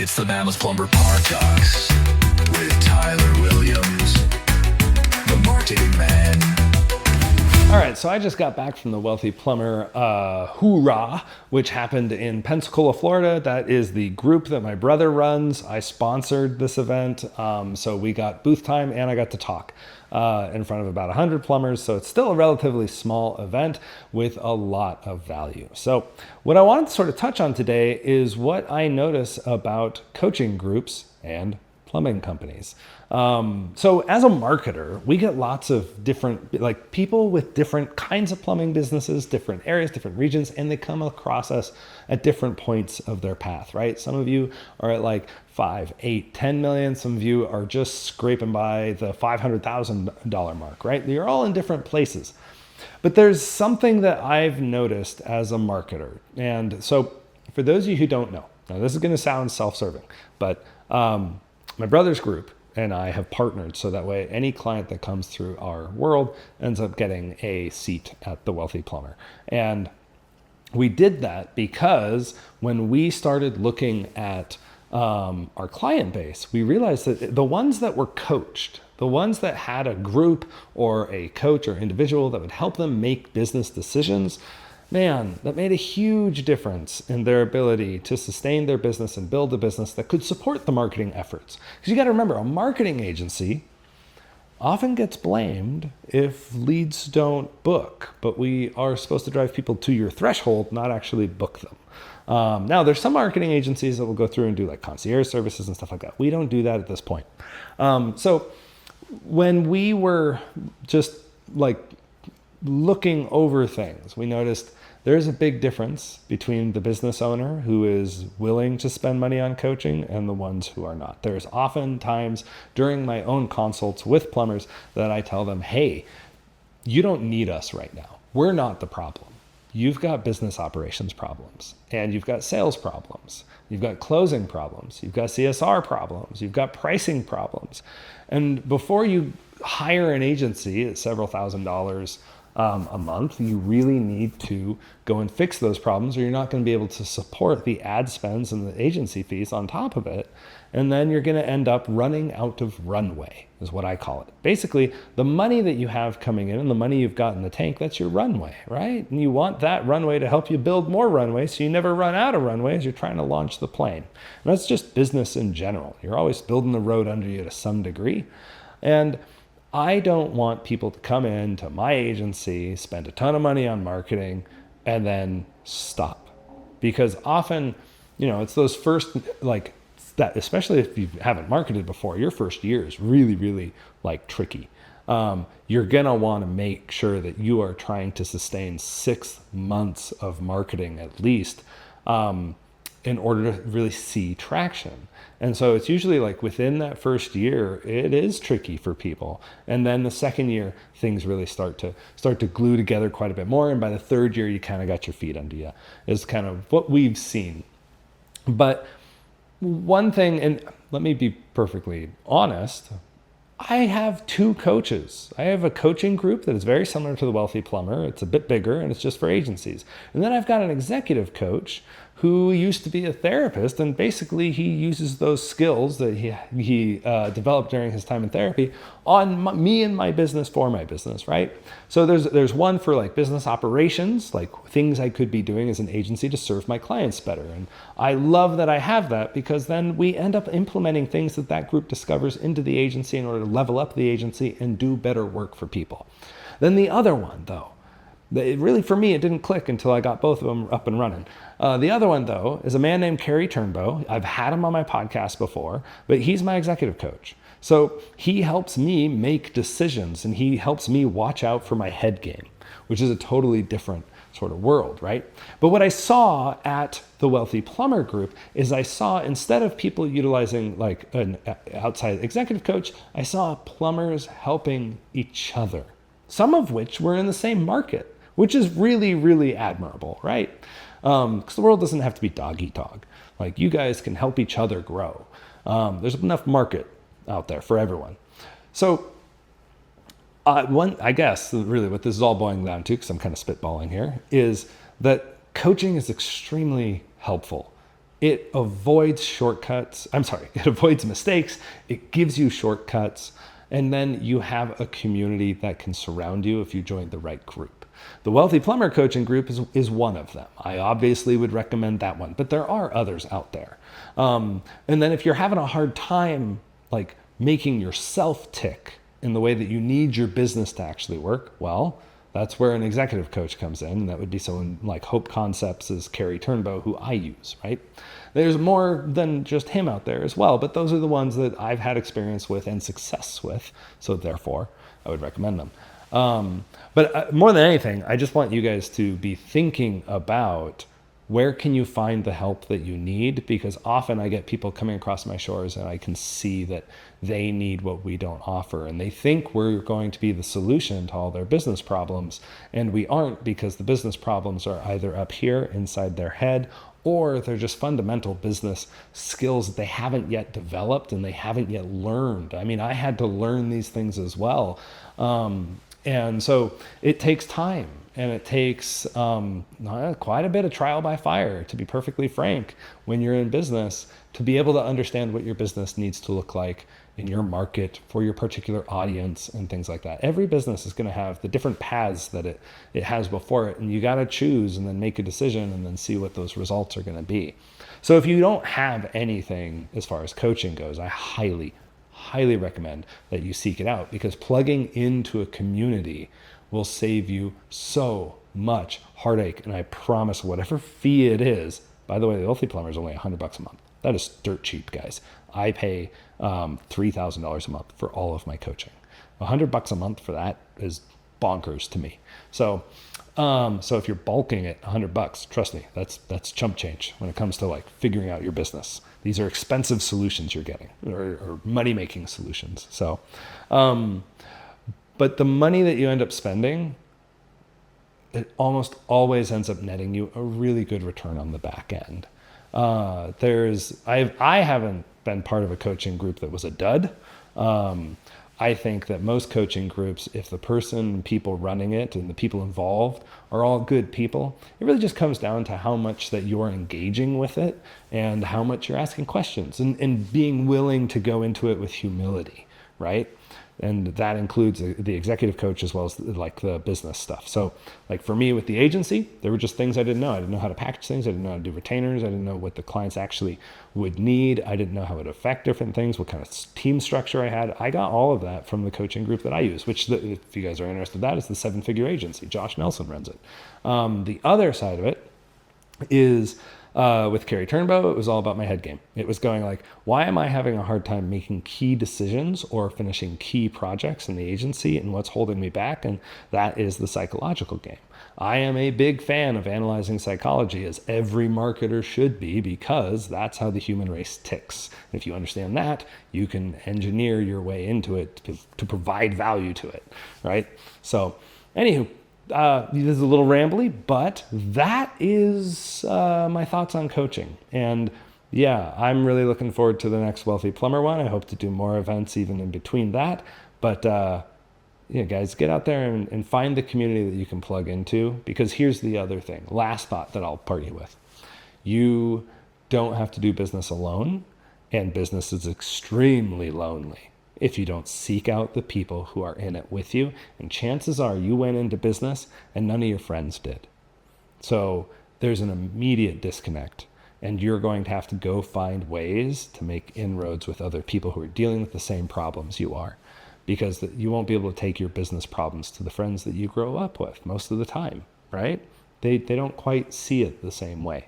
It's the Mammoth Plumber Podcast with Tyler Williams, the marketing man. All right, so I just got back from the Wealthy Plumber Hoorah, which happened in Pensacola, Florida. That is the group that my brother runs. I sponsored this event, so we got booth time and I got to talk in front of about 100 plumbers. So it's still a relatively small event with a lot of value. So what I wanted to sort of touch on today is what I notice about coaching groups and plumbing companies. So as a marketer, we get lots of different, like people with different kinds of plumbing businesses, different areas, different regions, and they come across us at different points of their path, right? Some of you are at like 5, 8, 10 million. Some of you are just scraping by the $500,000 mark, right? You're all in different places. But there's something that I've noticed as a marketer. And so for those of you who don't know, now this is going to sound self-serving, but my brother's group and I have partnered so that way any client that comes through our world ends up getting a seat at the Wealthy Plumber. And we did that because when we started looking at our client base, we realized that the ones that were coached, the ones that had a group or a coach or individual that would help them make business decisions, man, that made a huge difference in their ability to sustain their business and build a business that could support the marketing efforts. Because you got to remember, a marketing agency often gets blamed if leads don't book, but we are supposed to drive people to your threshold, not actually book them. Now, there's some marketing agencies that will go through and do like concierge services and stuff like that. We don't do that at this point. So when we were just like looking over things, we noticed there's a big difference between the business owner who is willing to spend money on coaching and the ones who are not. There's often times during my own consults with plumbers that I tell them, hey, you don't need us right now. We're not the problem. You've got business operations problems and you've got sales problems. You've got closing problems. You've got CSR problems. You've got pricing problems. And before you hire an agency at several $1,000s a month, you really need to go and fix those problems or you're not going to be able to support the ad spends and the agency fees on top of it. And then you're going to end up running out of runway, is what I call it. Basically, the money that you have coming in and the money you've got in the tank, that's your runway, right? And you want that runway to help you build more runway so you never run out of runway as you're trying to launch the plane. And that's just business in general. You're always building the road under you to some degree. And I don't want people to come into my agency, spend a ton of money on marketing, and then stop. Because often, it's those first, like that, especially if you haven't marketed before, your first year is really, really like tricky. You're going to want to make sure that you are trying to sustain 6 months of marketing at least in order to really see traction. And so it's usually like within that first year, it is tricky for people. And then the second year, things really start to glue together quite a bit more. And by the third year, you kind of got your feet under you, is kind of what we've seen. But one thing, and let me be perfectly honest, I have 2 coaches. I have a coaching group that is very similar to the Wealthy Plumber. It's a bit bigger and it's just for agencies. And then I've got an executive coach who used to be a therapist, and basically he uses those skills that he developed during his time in therapy on me and my business for my business, right? So there's one for like business operations, like things I could be doing as an agency to serve my clients better. And I love that I have that because then we end up implementing things that group discovers into the agency in order to level up the agency and do better work for people. Then the other one though, really, for me, it didn't click until I got both of them up and running. The other one, though, is a man named Kerry Turnbow. I've had him on my podcast before, but he's my executive coach. So he helps me make decisions and he helps me watch out for my head game, which is a totally different sort of world, right? But what I saw at the Wealthy Plumber group is I saw, instead of people utilizing like an outside executive coach, I saw plumbers helping each other, some of which were in the same market, which is really, really admirable, right? Because the world doesn't have to be dog eat dog. Like you guys can help each other grow. There's enough market out there for everyone. So I guess really what this is all boiling down to, because I'm kind of spitballing here, is that coaching is extremely helpful It avoids shortcuts. I'm sorry, it avoids mistakes. It gives you shortcuts. And then you have a community that can surround you if you join the right group. The Wealthy Plumber Coaching Group is one of them. I obviously would recommend that one, but there are others out there. And then if you're having a hard time like making yourself tick in the way that you need your business to actually work, well, that's where an executive coach comes in. And that would be someone like Hope Concepts' is Carrie Turnbow, who I use, right? There's more than just him out there as well, but those are the ones that I've had experience with and success with. So therefore, I would recommend them. But more than anything, I just want you guys to be thinking about where can you find the help that you need? Because often I get people coming across my shores and I can see that they need what we don't offer. And they think we're going to be the solution to all their business problems. And we aren't, because the business problems are either up here inside their head, or they're just fundamental business skills that they haven't yet developed and they haven't yet learned. I mean, I had to learn these things as well. And so it takes time, and it takes quite a bit of trial by fire, to be perfectly frank, when you're in business, to be able to understand what your business needs to look like in your market for your particular audience and things like that. Every business is going to have the different paths that it has before it, and you got to choose and then make a decision and then see what those results are going to be. So if you don't have anything as far as coaching goes, I highly recommend that you seek it out, because plugging into a community will save you so much heartache. And I promise, whatever fee it is, by the way, the Wealthy Plumber is only $100 a month. That is dirt cheap, guys. I pay $3,000 a month for all of my coaching. $100 a month for that is bonkers to me. So if you're bulking at $100, trust me, that's chump change when it comes to like figuring out your business. These are expensive solutions you're getting, or money-making solutions. So, but the money that you end up spending, it almost always ends up netting you a really good return on the back end. I haven't been part of a coaching group that was a dud. I think that most coaching groups, if the person, people running it, and the people involved are all good people, it really just comes down to how much that you're engaging with it and how much you're asking questions and being willing to go into it with humility, right? And that includes the executive coach as well as like the business stuff. So like for me with the agency, there were just things I didn't know. I didn't know how to package things. I didn't know how to do retainers. I didn't know what the clients actually would need. I didn't know how it would affect different things, what kind of team structure I had. I got all of that from the coaching group that I use, which if you guys are interested in that, is the 7-figure agency. Josh Nelson runs it. The other side of it is with Carrie Turnbow, it was all about my head game. It was going like, why am I having a hard time making key decisions or finishing key projects in the agency, and what's holding me back? And that is the psychological game. I am a big fan of analyzing psychology, as every marketer should be, because that's how the human race ticks. And if you understand that, you can engineer your way into it to provide value to it, right? So anywho, this is a little rambly, but that is my thoughts on coaching. And yeah, I'm really looking forward to the next Wealthy Plumber one. I hope to do more events even in between that. But yeah, guys, get out there and find the community that you can plug into, because here's the other thing. Last thought that I'll part you with. You don't have to do business alone, and business is extremely lonely if you don't seek out the people who are in it with you. And chances are you went into business and none of your friends did. So there's an immediate disconnect, and you're going to have to go find ways to make inroads with other people who are dealing with the same problems you are, because you won't be able to take your business problems to the friends that you grow up with most of the time, right? They don't quite see it the same way.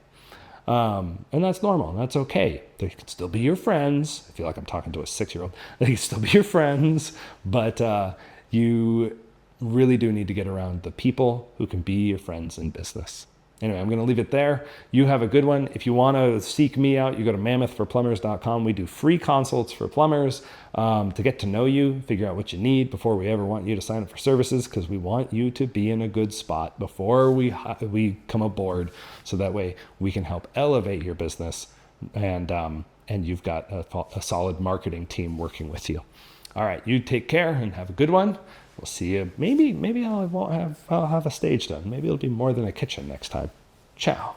And that's normal, and that's okay. They can still be your friends. I feel like I'm talking to a 6-year-old. They can still be your friends, but you really do need to get around the people who can be your friends in business. Anyway, I'm going to leave it there. You have a good one. If you want to seek me out, you go to mammothforplumbers.com. We do free consults for plumbers to get to know you, figure out what you need before we ever want you to sign up for services, because we want you to be in a good spot before we come aboard, so that way we can help elevate your business, and you've got a solid marketing team working with you. All right, you take care and have a good one. We'll see you. Maybe I'll have a stage done. Maybe it'll be more than a kitchen next time. Ciao.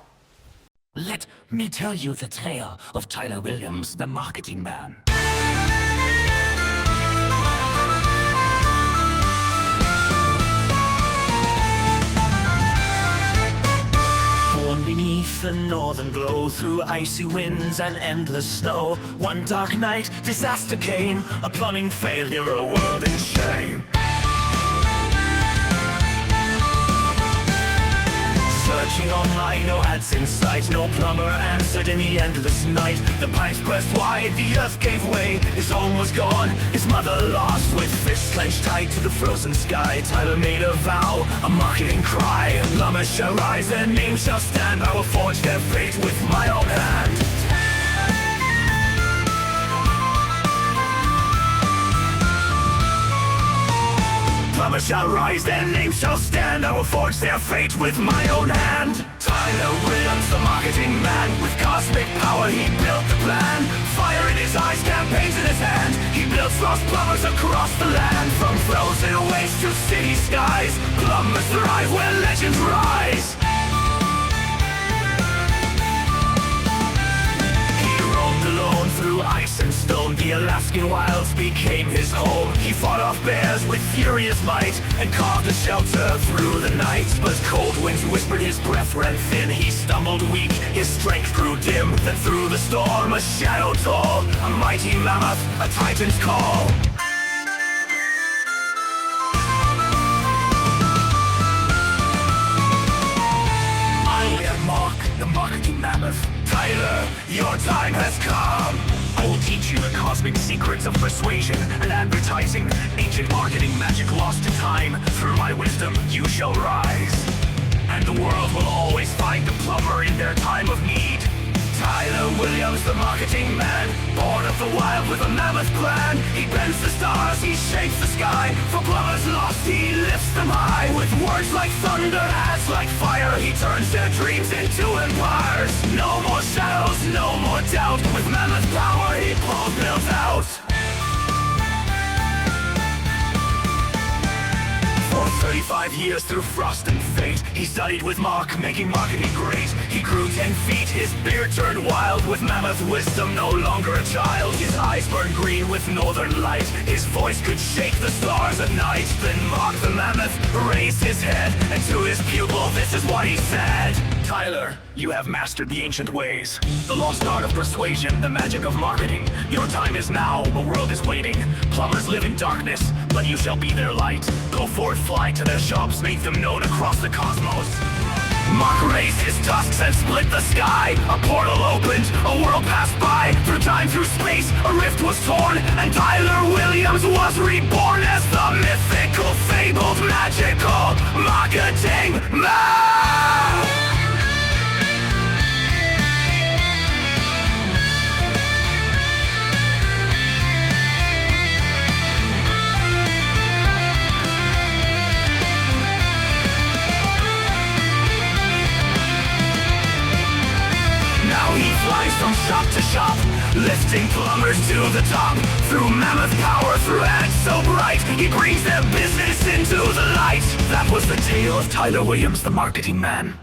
Let me tell you the tale of Tyler Williams, the marketing man. Born beneath the northern glow, through icy winds and endless snow, one dark night, disaster came, a plumbing failure, a world in shame. Searching online, no ads in sight, no plumber answered in the endless night. The pipes burst wide, the earth gave way, his home was gone, his mother lost. With fists clenched tight to the frozen sky, Tyler made a vow, a marketing cry. Plumbers shall rise, their name shall stand, I will forge their fate with my own hand. Plumbers shall rise, their name shall stand, I will forge their fate with my own hand. Tyler Williams, the marketing man, with cosmic power he built the plan. Fire in his eyes, campaigns in his hand, he builds lost plumbers across the land. From frozen waste to city skies, plumbers thrive where legends rise. Alone through ice and stone, the Alaskan wilds became his home. He fought off bears with furious might and carved a shelter through the night. But cold winds whispered, his breath ran thin, he stumbled weak, his strength grew dim. Then through the storm a shadow tall, a mighty mammoth, a titan's call. I am Mark, the marketing mammoth. Tyler, your time has come. I will teach you the cosmic secrets of persuasion and advertising, ancient marketing magic lost to time. Through my wisdom you shall rise, and the world will always find a plumber in their time of need. Tyler Williams, the marketing man, born of the wild with a mammoth plan. He bends the stars, he shapes the sky. For plumbers lost, he lifts them high. With words like thunder, ads like fire, he turns their dreams into empires. No more shadows, no more doubt. With mammoth power, he pulls builds out. For 35 years through frost and fate, he studied with Mark, making marketing great. He grew 10 feet, his beard turned wild. With mammoth wisdom, no longer a child. His eyes burned green with northern light, his voice could shake the stars at night. Then Mark the mammoth raised his head, and to his pupil this is what he said. Tyler, you have mastered the ancient ways, the lost art of persuasion, the magic of marketing. Your time is now, the world is waiting. Plumbers live in darkness, but you shall be their light. Go forth, fly to their shops, make them known across the cosmos. Mark raised his tusks and split the sky. A portal opened, a world passed by. Through time, through space, a rift was torn, and Tyler Williams was reborn as the mythical, fabled, magical marketing man. From shop to shop, lifting plumbers to the top. Through mammoth power, through ads so bright, he brings their business into the light. That was the tale of Tyler Williams, the marketing man.